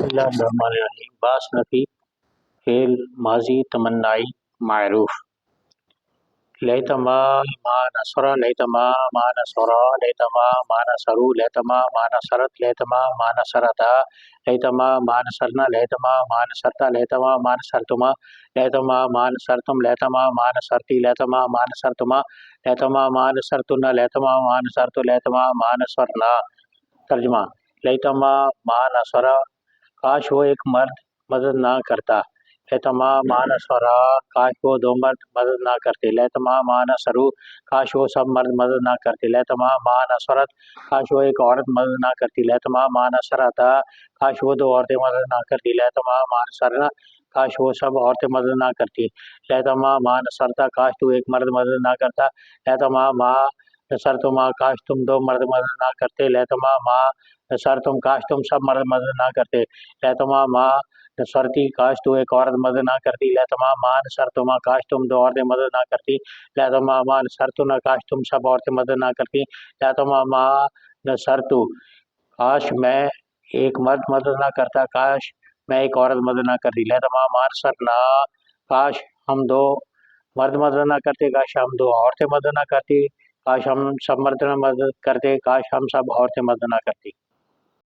بسم اللہ الرحمن الرحیم۔ باس نفی فعل ماضی تمنائی معروف۔ لیتما ما نصر لیتما ما نصر لیتما ما نصروا لیتما ما نصرت لیتما ما نصرتا لیتما ما نصرنا لیتما ما نصرتا لیتما ما نصرتما لیتما ما نصرتم لیتما ما نصرتی لیتما ما نصرتما لیتما ما نصرتن لیتما ما نصرت لیتما ما نصرنا۔ ترجمہ: لیتما ما نصر، کاش وہ ایک مرد مدد نہ کرتا۔ لیتما ما نصرا، کاش وہ دو مرد مدد نہ کرتے۔ لیتما ما نصرو، کاش وہ سب مرد مدد نہ کرتے۔ لیتما ما نصرت، کاش وہ ایک عورت مدد نہ کرتی۔ لیتما ما نصرتا، کاش وہ دو عورتیں مدد نہ کرتی۔ لیتما ما نصرنا، کاش وہ سب عورتیں مدد نہ کرتی۔ لیتما ما نصرتا، کاش تو ایک مرد مدد نہ کرتا۔ لیتما ما نصرتما، کاش تم دو مرد مدد نہ کرتے۔ لیتما ما نصرتم، کاش تم سب مرد مدد نہ کرتے۔ لیتما ما نصرتی، کاش تو ایک عورت مدد نہ کرتی۔ لیتما ما نصرتما، کاش تم دو عورتیں مدد نہ کرتی۔ لیتما ما نصرتنا، کاش تم سب عورتیں مدد نہ کرتی۔ لیتما ما نصرتو، کاش میں ایک مرد مدد نہ کرتا، کاش میں ایک عورت مدد نہ کرتی۔ لیتما ما نصرنا، کاش ہم دو مرد مدد نہ کرتے، کاش ہم دو عورتیں مدد نہ کرتی۔ کاش ہم سب مرد مدد کرتے، کاش ہم سب عورتیں مدد نہ کرتی۔